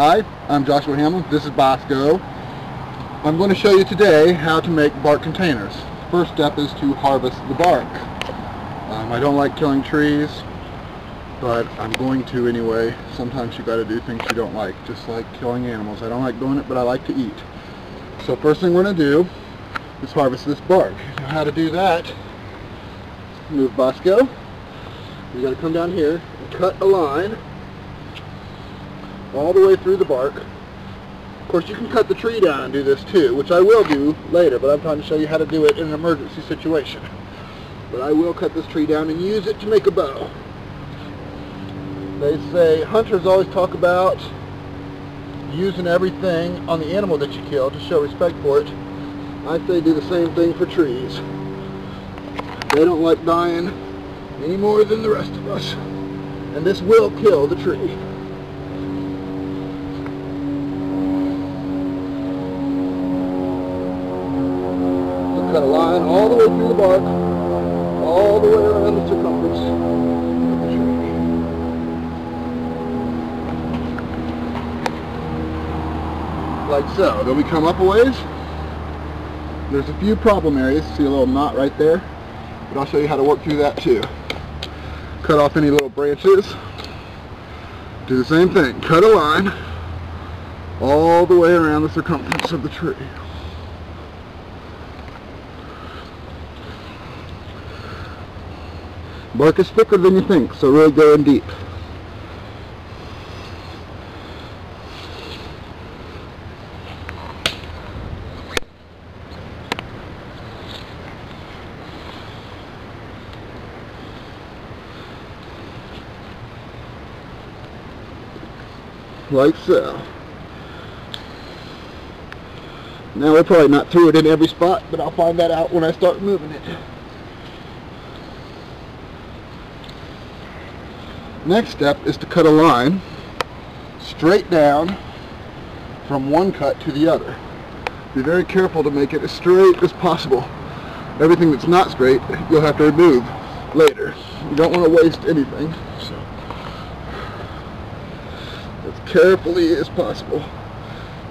Hi, I'm Joshua Hamlin. This is Bosco. I'm going to show you today how to make bark containers. First step is to harvest the bark. I don't like killing trees, but I'm going to anyway. Sometimes you got to do things you don't like, just like killing animals. I don't like doing it, but I like to eat. So first thing we're going to do is harvest this bark. Now how to do that, move Bosco. You got to come down here and cut a line all the way through the bark. Of course, you can cut the tree down and do this too, which I will do later, but I'm trying to show you how to do it in an emergency situation. But I will cut this tree down and use it to make a bow. They say, hunters always talk about using everything on the animal that you kill to show respect for it. I say do the same thing for trees. They don't like dying any more than the rest of us. And this will kill the tree. Cut a line all the way through the bark, all the way around the circumference of the tree. Like so. Then we come up a ways. There's a few problem areas. See a little knot right there? But I'll show you how to work through that too. Cut off any little branches. Do the same thing. Cut a line all the way around the circumference of the tree. Bark is thicker than you think, so really go in deep. Like so. Now we're probably not through it in every spot, but I'll find that out when I start moving it. Next step is to cut a line straight down from one cut to the other. Be very careful to make it as straight as possible. Everything that's not straight you'll have to remove later. You don't want to waste anything, so as carefully as possible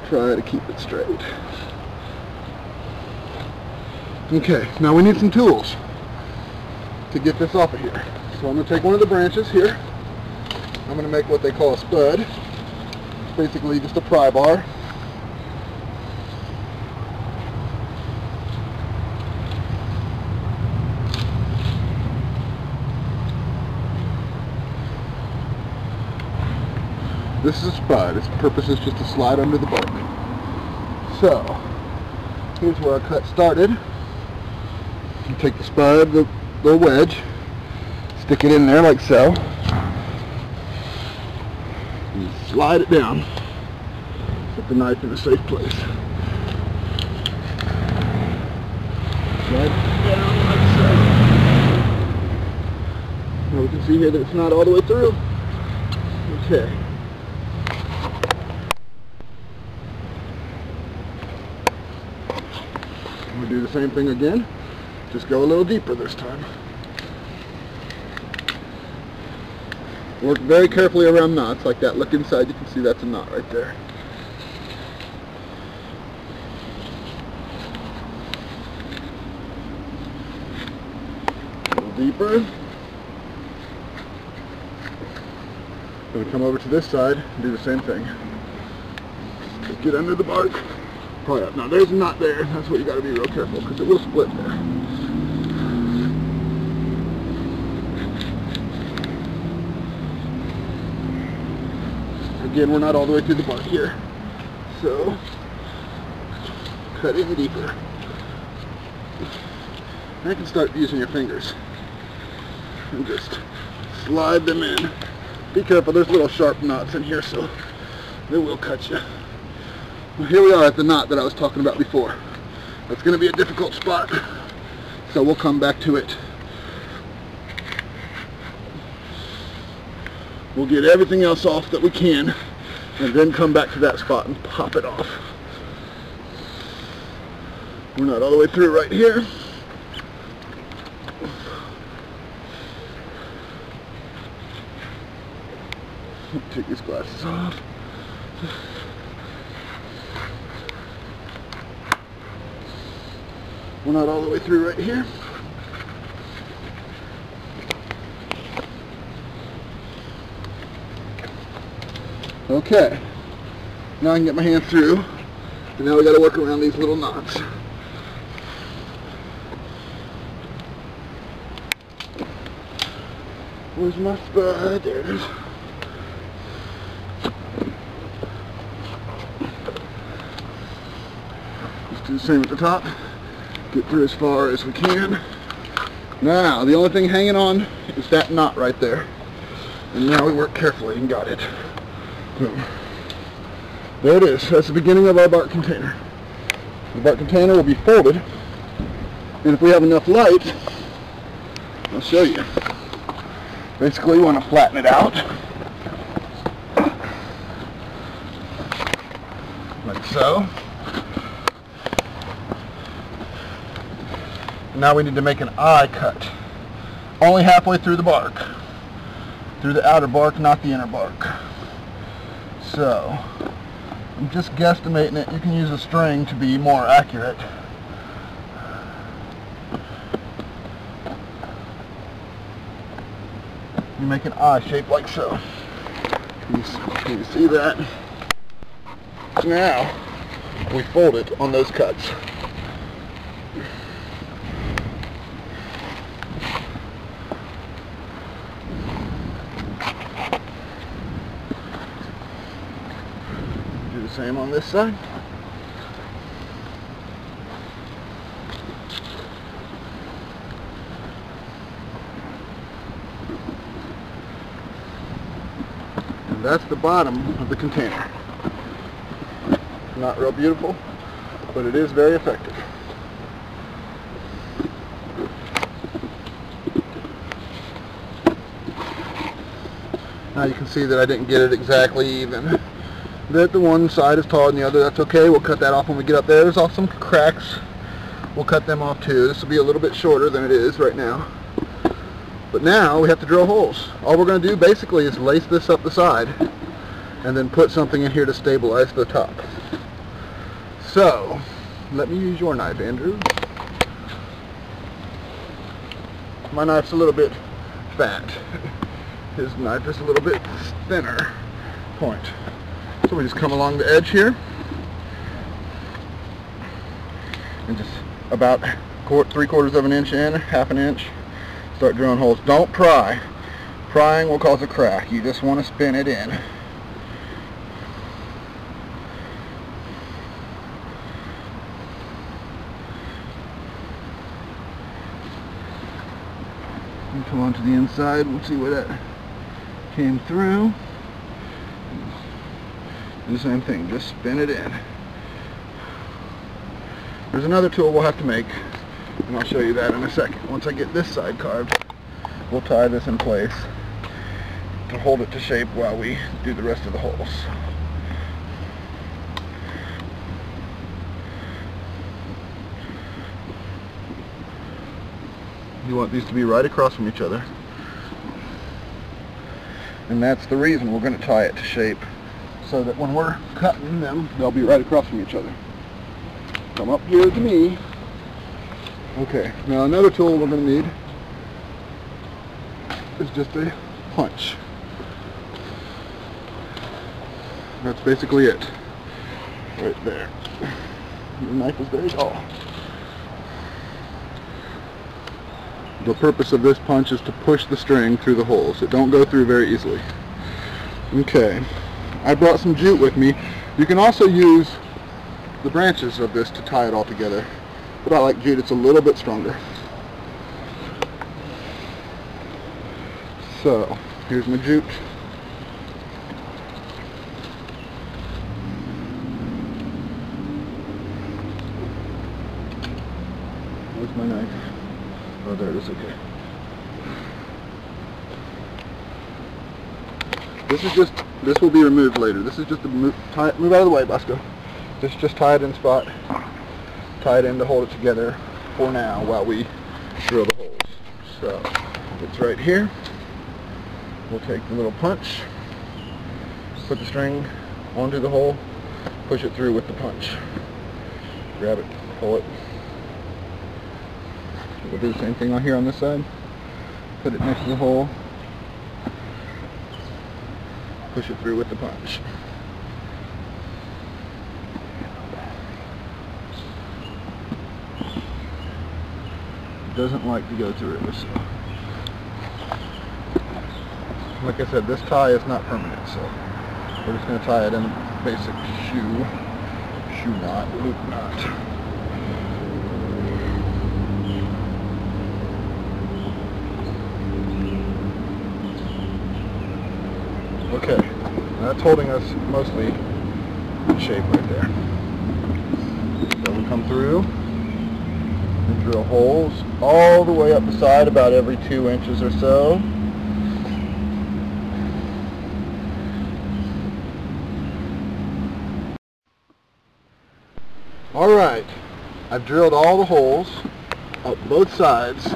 try to keep it straight. Okay, now we need some tools to get this off of here. So I'm going to take one of the branches here. I'm going to make what they call a spud. It's basically just a pry bar. This is a spud. Its purpose is just to slide under the bark. So, here's where our cut started. You take the spud, the little wedge, stick it in there like so. And slide it down. Put the knife in a safe place. Slide it down like so. Now we can see here that it's not all the way through. Okay. We'll do the same thing again. Just go a little deeper this time. Work very carefully around knots like that. Look inside, you can see that's a knot right there. A little deeper. Then we come over to this side and do the same thing. Just get under the bark. Probably up. Now there's a knot there. That's what you got to be real careful because it will split there. Again, we're not all the way through the bark here, so cut in deeper. Now you can start using your fingers and just slide them in. Be careful, there's little sharp knots in here, so they will cut you. Well, here we are at the knot that I was talking about before. It's going to be a difficult spot, so we'll come back to it. We'll get everything else off that we can, and then come back to that spot and pop it off. We're not all the way through right here. Take these glasses off. We're not all the way through right here. Okay, now I can get my hand through, and now we got to work around these little knots. Where's my spud? There it is. Let's do the same at the top. Get through as far as we can. Now, the only thing hanging on is that knot right there. And now we work carefully and got it. Boom. There it is. That's the beginning of our bark container. The bark container will be folded, and if we have enough light, I'll show you. Basically, you want to flatten it out, like so. Now we need to make an eye cut, only halfway through the bark, through the outer bark, not the inner bark. So, I'm just guesstimating it. You can use a string to be more accurate. You make an eye shape like so. Can you see that? Now, we fold it on those cuts. Do the same on this side. And that's the bottom of the container. Not real beautiful, but it is very effective. Now you can see that I didn't get it exactly even. That the one side is taller than the other. That's okay. We'll cut that off when we get up there. There's also some cracks. We'll cut them off too. This will be a little bit shorter than it is right now. But now we have to drill holes. All we're going to do basically is lace this up the side and then put something in here to stabilize the top. So, let me use your knife, Andrew. My knife's a little bit fat. His knife is a little bit thinner point. So we just come along the edge here and just about 3/4 of an inch in, half an inch, start drilling holes. Don't pry. Prying will cause a crack. You just want to spin it in. And come on to the inside and see where that came through. Do the same thing, just spin it in. There's another tool we'll have to make, and I'll show you that in a second. Once I get this side carved, we'll tie this in place to hold it to shape while we do the rest of the holes. You want these to be right across from each other. And that's the reason we're going to tie it to shape, so that when we're cutting them, they'll be right across from each other. Come up here to me. Okay, now another tool we're going to need is just a punch. That's basically it. Right there. The knife is very dull. The purpose of this punch is to push the string through the holes. It don't go through very easily. Okay. I brought some jute with me. You can also use the branches of this to tie it all together. But I like jute. It's a little bit stronger. So, here's my jute. Where's my knife? Oh, there it is. Okay. This will be removed later. This is just to move out of the way, Bosco. Just tie it in spot. Tie it in to hold it together for now while we drill the holes. So, it's right here. We'll take the little punch, put the string onto the hole, push it through with the punch. Grab it, pull it. We'll do the same thing on here on this side. Put it next to the hole, push it through with the punch. It doesn't like to go through, so. Like I said, this tie is not permanent, so we're just going to tie it in a basic shoe knot, loop knot. Okay, that's holding us mostly in shape right there. So we come through and drill holes all the way up the side, about every 2 inches or so. Alright, I've drilled all the holes up both sides.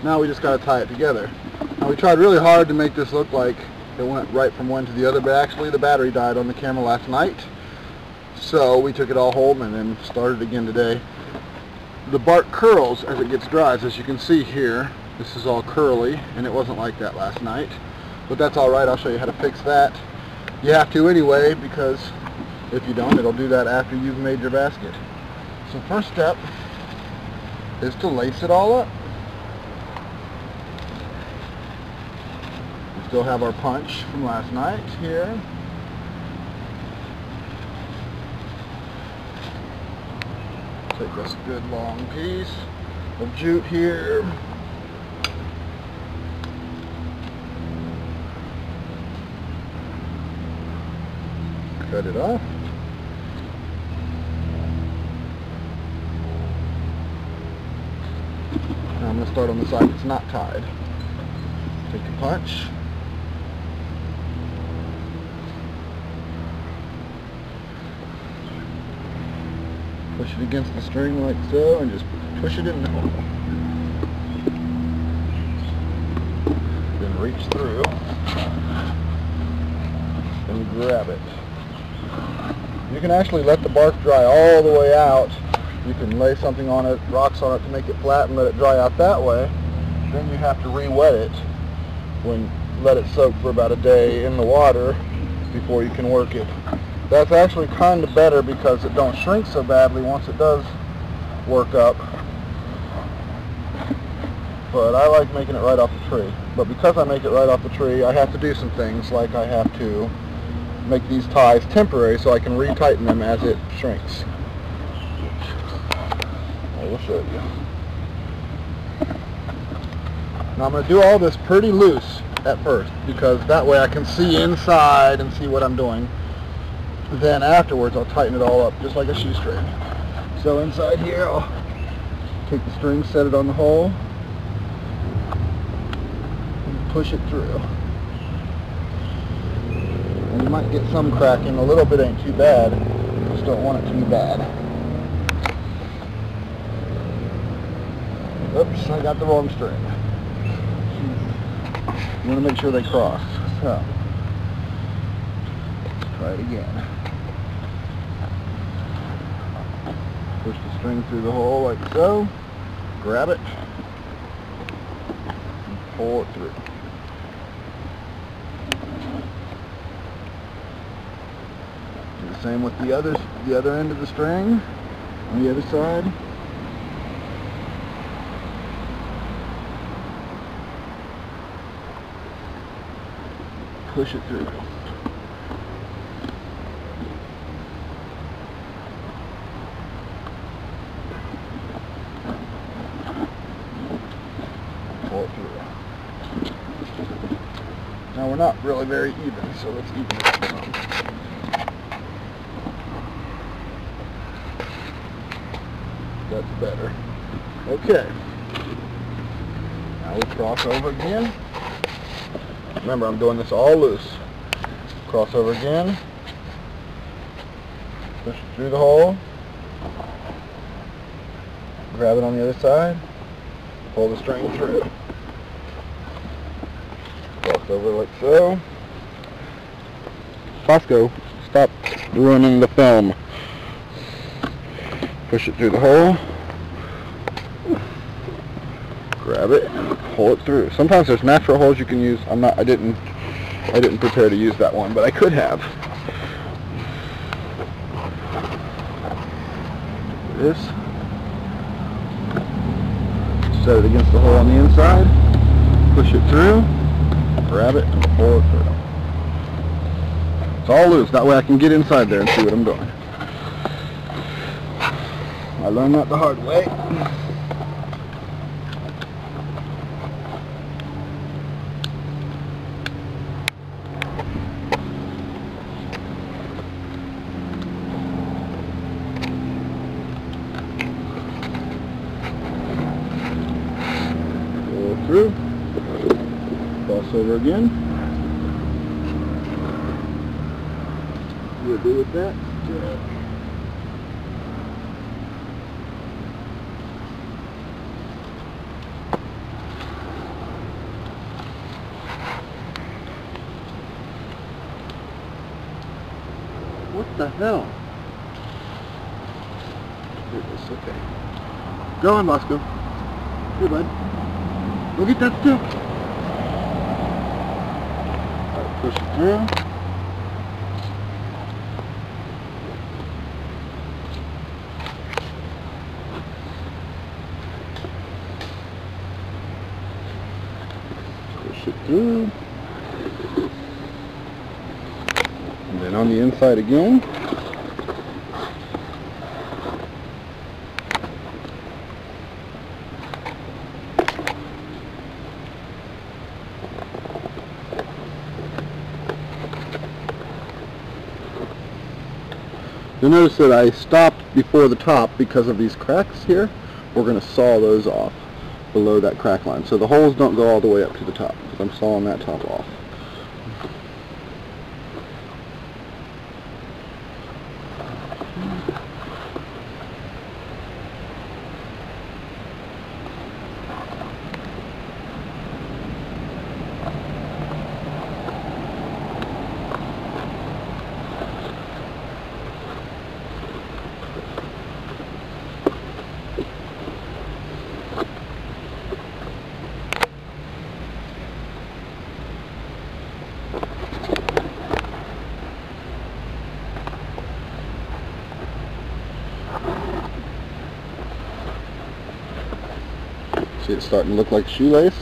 Now we just got to tie it together. Now we tried really hard to make this look like it went right from one to the other, but actually the battery died on the camera last night. So we took it all home and then started again today. The bark curls as it gets dry, as you can see here. This is all curly, and it wasn't like that last night. But that's alright, I'll show you how to fix that. You have to anyway, because if you don't, it'll do that after you've made your basket. So first step is to lace it all up. We still have our punch from last night here. Take this good long piece of jute here. Cut it off. Now I'm going to start on the side that's not tied. Take your punch. Push it against the string like so, and just push it in the hole. Then reach through and grab it. You can actually let the bark dry all the way out. You can lay something on it, rocks on it to make it flat and let it dry out that way. Then you have to re-wet it let it soak for about a day in the water before you can work it. That's actually kind of better because it don't shrink so badly once it does work up. But I like making it right off the tree. But because I make it right off the tree, I have to do some things, like I have to make these ties temporary so I can retighten them as it shrinks. I will show you. Now I'm going to do all this pretty loose at first, because that way I can see inside and see what I'm doing. Then afterwards I'll tighten it all up just like a shoestring. So inside here I'll take the string, set it on the hole, and push it through. And you might get some cracking. A little bit ain't too bad. Just don't want it to be bad. Oops, I got the wrong string. You want to make sure they cross. So, let's try it again. Push the string through the hole like so. Grab it. And pull it through. Do the same with the other end of the string on the other side. Push it through. Pull it through. Now we're not really very even, so let's even it up some. That's better. Okay. Now we cross over again. Remember, I'm doing this all loose. Cross over again. Push it through the hole. Grab it on the other side. Pull the string through. Cross over like so. Bosco, stop ruining the film. Push it through the hole, grab it, and pull it through. Sometimes there's natural holes you can use. I didn't prepare to use that one, but I could have. This. Set it against the hole on the inside, push it through, grab it, and pull it through. It's all loose, that way I can get inside there and see what I'm doing. I learned that the hard way. Through, cross over again. You'll do with that. What the hell? Here it is, okay. Go on, Bosco. Here, bud. Go get that stick. Right, push it through. Push it through. And then on the inside again. You'll notice that I stopped before the top because of these cracks here. We're going to saw those off below that crack line. So the holes don't go all the way up to the top because I'm sawing that top off. See, it's starting to look like a shoelace.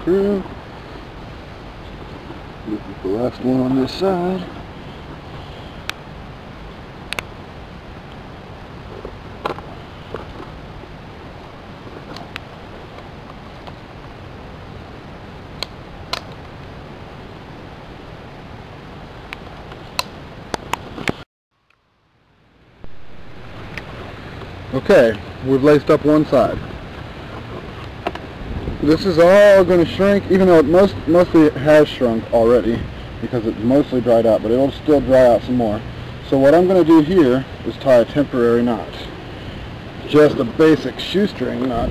Through. This is the last one on this side. Okay, we've laced up one side. This is all going to shrink, even though it mostly has shrunk already because it's mostly dried out, but it'll still dry out some more. So what I'm going to do here is tie a temporary knot. Just a basic shoestring knot.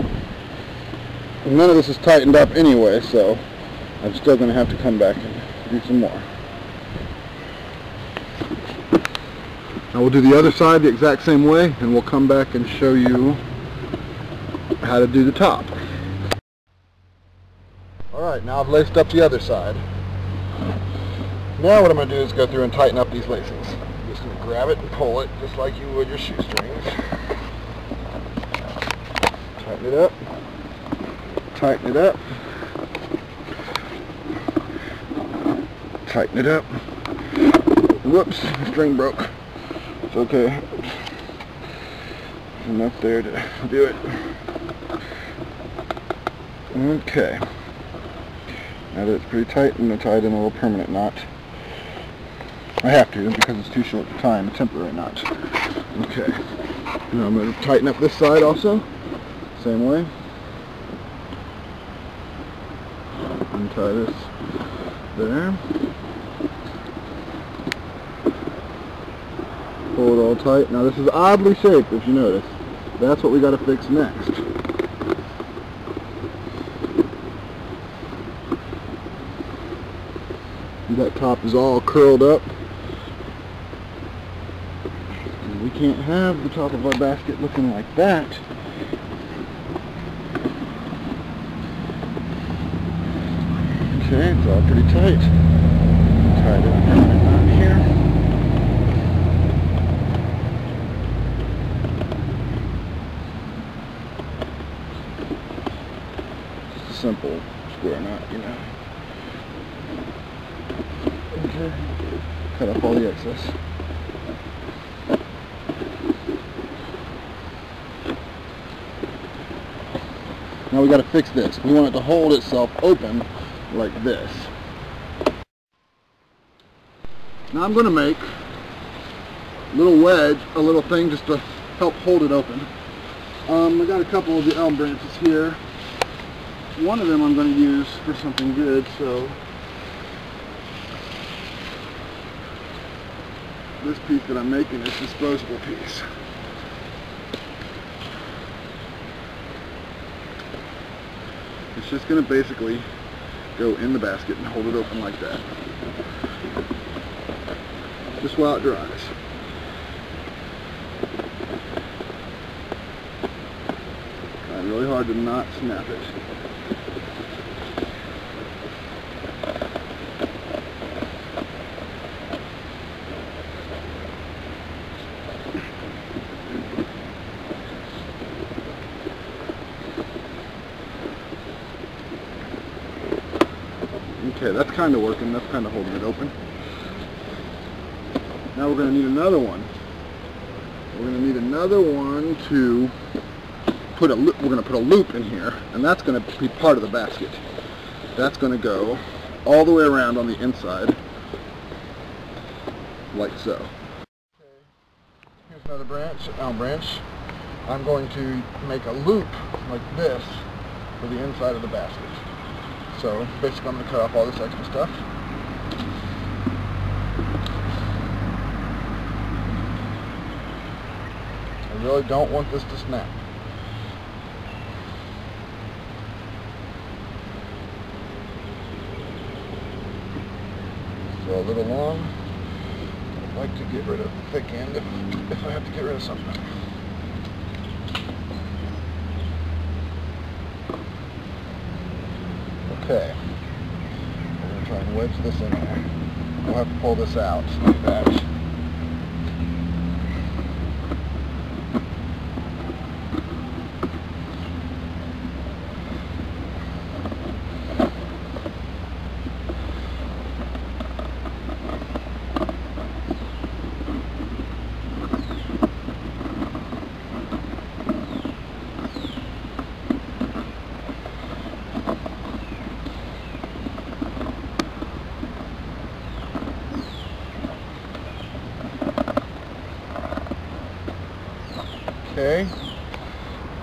None of this is tightened up anyway, so I'm still going to have to come back and do some more. Now we'll do the other side the exact same way, and we'll come back and show you how to do the top. Alright, now I've laced up the other side. Now what I'm going to do is go through and tighten up these lacings. I'm just going to grab it and pull it just like you would your shoestrings. Tighten it up. Tighten it up. Tighten it up. Whoops, the string broke. It's okay. There's enough there to do it. Okay. Now that it's pretty tight, I'm going to tie it in a little permanent knot. I have to because it's too short to tie in a temporary knot. Okay. Now I'm going to tighten up this side also. Same way. Untie this there. Pull it all tight. Now this is oddly shaped, if you notice. That's what we got to fix next. That top is all curled up. And we can't have the top of our basket looking like that. Okay, it's all pretty tight. Try to permanent knot here. Just a simple square knot, you know. Okay. Cut off all the excess. Now we got to fix this. We want it to hold itself open like this. Now I'm going to make a little wedge, a little thing just to help hold it open. I got a couple of the elm branches here. One of them I'm going to use for something good, so this piece that I'm making is a disposable piece. It's just going to basically go in the basket and hold it open like that. Just while it dries. Trying really hard to not snap it. Okay, that's kind of working. That's kind of holding it open. Now we're going to need another one. We're going to need another one to put a loop. We're going to put a loop in here, and that's going to be part of the basket. That's going to go all the way around on the inside, like so. Okay, here's another branch, elm branch. I'm going to make a loop like this for the inside of the basket. So basically I'm going to cut off all this extra stuff. I really don't want this to snap. So a little long. I'd like to get rid of the thick end if I have to get rid of something. Okay, we're going to try and wedge this in there. We'll have to pull this out like that. Okay,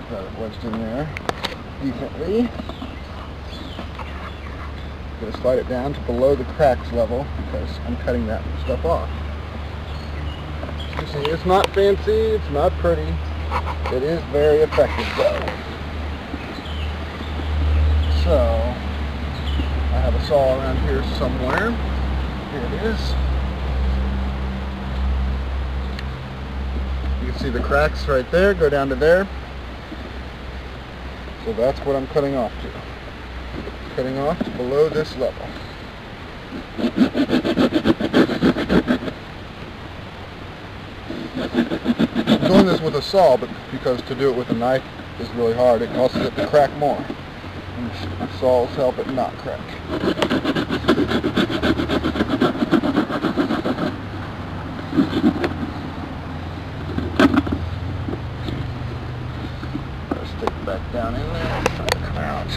got it wedged in there decently. I'm going to slide it down to below the cracks level because I'm cutting that stuff off. You see, it's not fancy, it's not pretty. It is very effective though. So, I have a saw around here somewhere. Here it is. You can see the cracks right there, go down to there. So that's what I'm cutting off to. Cutting off to below this level. I'm doing this with a saw, but because to do it with a knife is really hard, it causes it to crack more. And saws help it not crack. Back down in there, try to come out.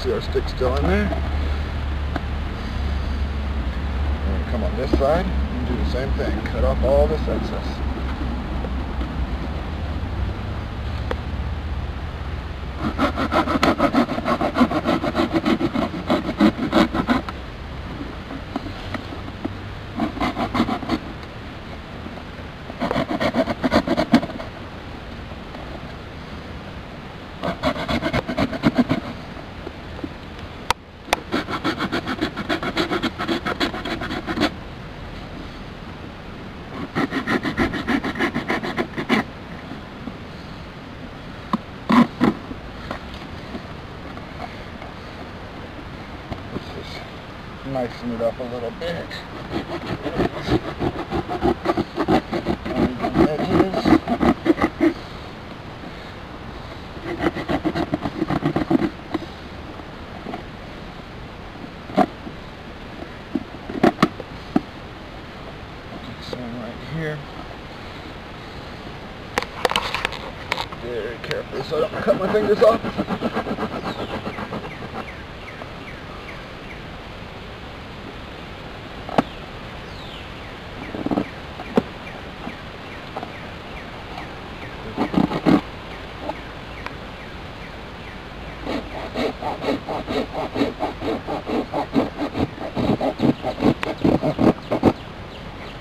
see our stick still in there. We're going to come on this side and do the same thing. Cut off all this excess. Nice it up a little bit. On the edges. Some right here. Very carefully so I don't cut my fingers off.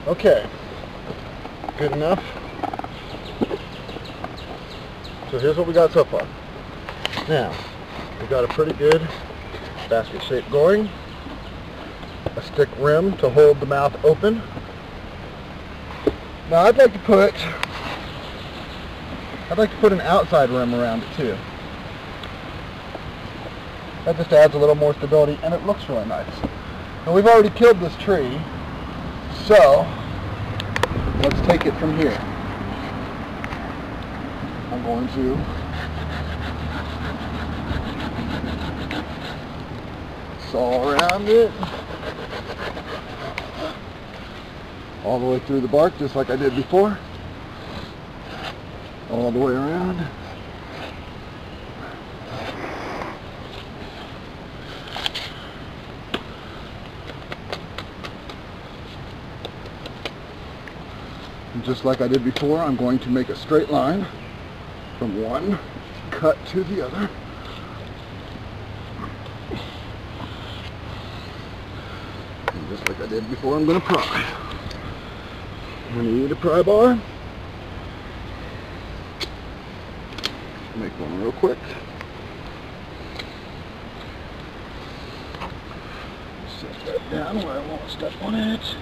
Okay, good enough. So here's what we got so far. Now, we've got a pretty good basket shape going, a stick rim to hold the mouth open. Now I'd like to put an outside rim around it too. That just adds a little more stability and it looks really nice. Now we've already killed this tree, so let's take it from here. I'm going to saw around it all the way through the bark, just like I did before, all the way around. And just like I did before, I'm going to make a straight line from one cut to the other. And just like I did before, I'm going to pry. I'm going to need a pry bar. Make one real quick. Set that down where I won't step on it.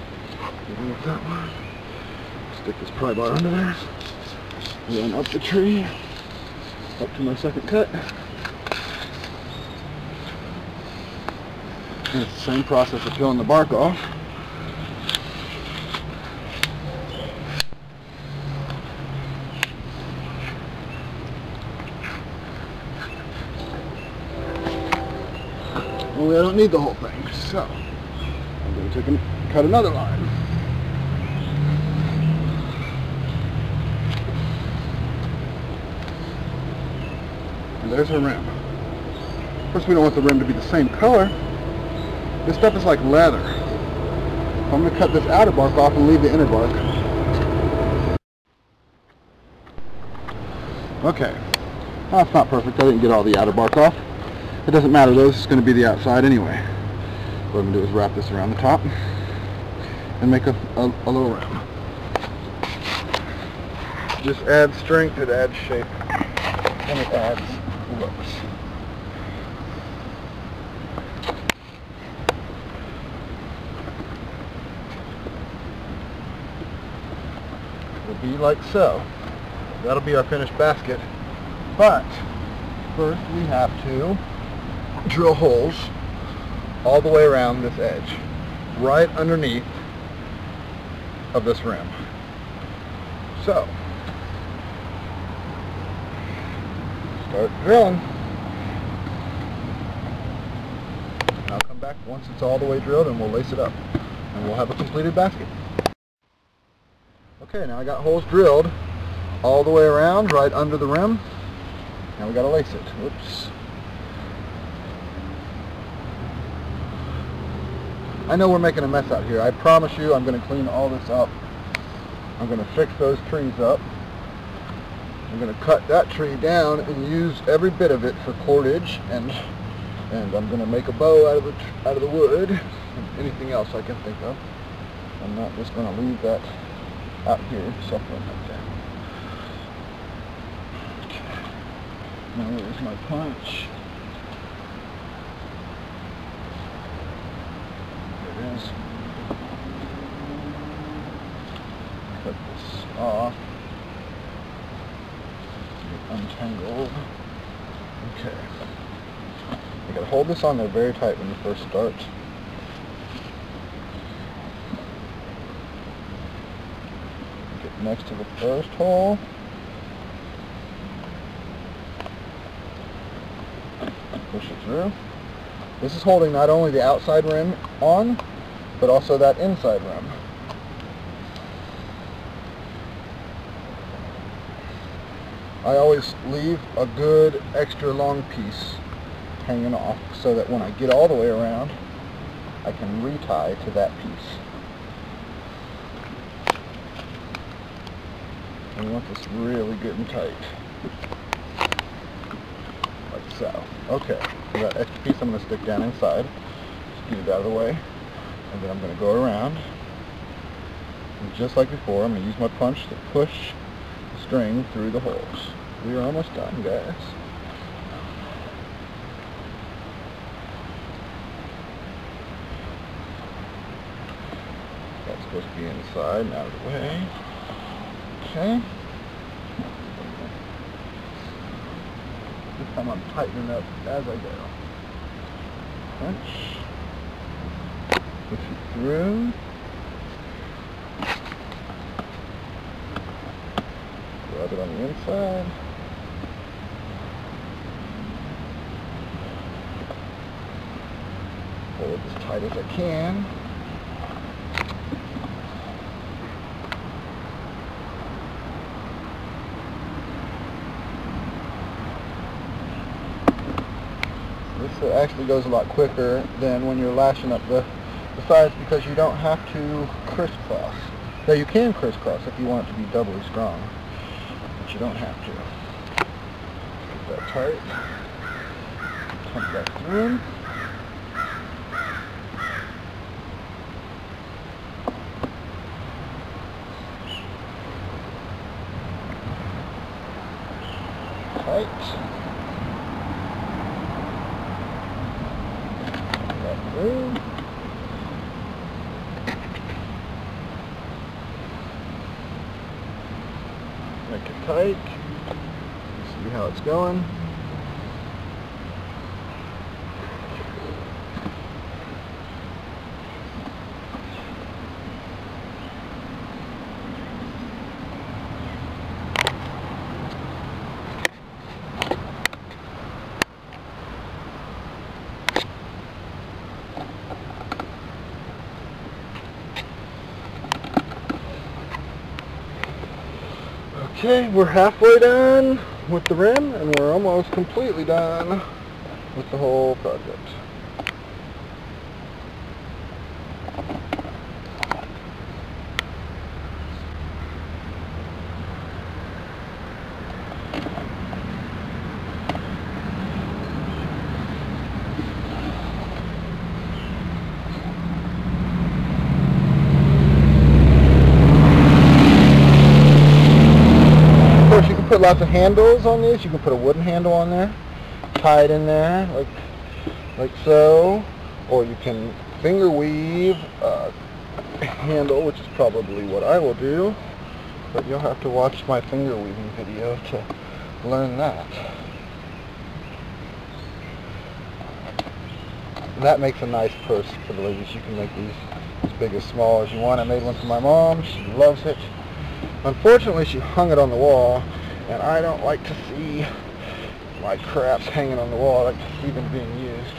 Even with that one. Stick this pry bar under there. Run up the tree, up to my second cut. And it's the same process of peeling the bark off. Well, I don't need the whole thing, so I'm going to cut another line. And there's her rim. Of course, we don't want the rim to be the same color. This stuff is like leather. I'm going to cut this outer bark off and leave the inner bark. Okay. Well, it's not perfect. I didn't get all the outer bark off. It doesn't matter though, this is going to be the outside anyway. What I'm going to do is wrap this around the top and make a little rim. Just adds strength, it adds shape, and it adds looks. It'll be like so. That'll be our finished basket. But first we have to drill holes all the way around this edge, right underneath of this rim. So, start drilling. I'll come back once it's all the way drilled and we'll lace it up. And we'll have a completed basket. Okay, now I got holes drilled all the way around, right under the rim. Now we got to lace it. Oops. I know we're making a mess out here. I promise you I'm going to clean all this up. I'm going to fix those trees up. I'm going to cut that tree down and use every bit of it for cordage, and I'm going to make a bow out of the wood and anything else I can think of. I'm not just going to leave that out here suffering like that. Okay. Now there's my punch. There it is. Cut this off. Untangled. Okay. You gotta hold this on there very tight when you first start. Get next to the first hole. Push it through. This is holding not only the outside rim on, but also that inside rim. I always leave a good extra long piece hanging off so that when I get all the way around, I can retie to that piece. And we want this really good and tight. Like so. Okay, so that extra piece I'm going to stick down inside. Just get it out of the way. And then I'm going to go around. And just like before, I'm going to use my punch to push the string through the holes. We are almost done, guys. That's supposed to be inside and out of the way. Okay. This time I'm tightening up as I go. Punch. Push it through. Rub it on the inside. Hold it as tight as I can. This actually goes a lot quicker than when you're lashing up the sides because you don't have to crisscross. Now you can crisscross if you want it to be doubly strong, but you don't have to. Get that tight. Pump that through. Tight. That through. Make it tight. See how it's going. Okay, we're halfway done with the rim, and we're almost completely done with the whole project. You can put lots of handles on these. You can put a wooden handle on there, tie it in there like so, or you can finger weave a handle, which is probably what I will do, but you'll have to watch my finger weaving video to learn that. And that makes a nice purse for the ladies. You can make these as big as small as you want. I made one for my mom. She loves it. Unfortunately, she hung it on the wall, and I don't like to see my crafts hanging on the wall. I like to see them being used.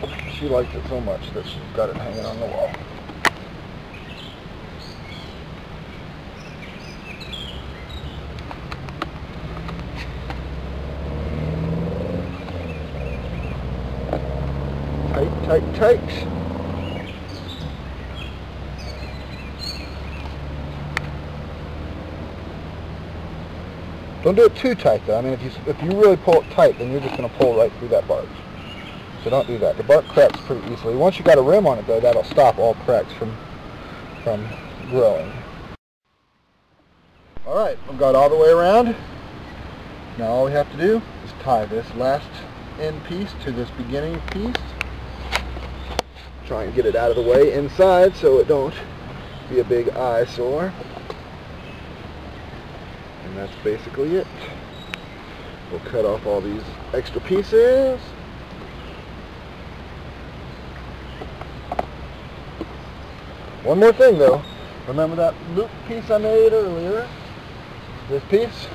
But she likes it so much that she's got it hanging on the wall. Tight, tight, tight. Don't do it too tight though. I mean, if you really pull it tight, then you're just going to pull right through that bark. So don't do that. The bark cracks pretty easily. Once you got a rim on it though, that'll stop all cracks from growing. Alright, I've got all the way around. Now all we have to do is tie this last end piece to this beginning piece. Try and get it out of the way inside so it don't be a big eyesore. And that's basically it. We'll cut off all these extra pieces. One more thing though. Remember that loop piece I made earlier? This piece?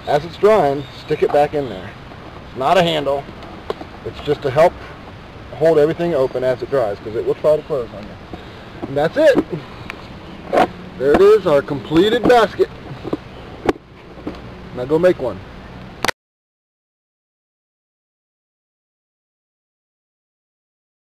As it's drying, stick it back in there. It's not a handle. It's just to help hold everything open as it dries, because it will try to close on you. And that's it. There it is, our completed basket. Now go make one.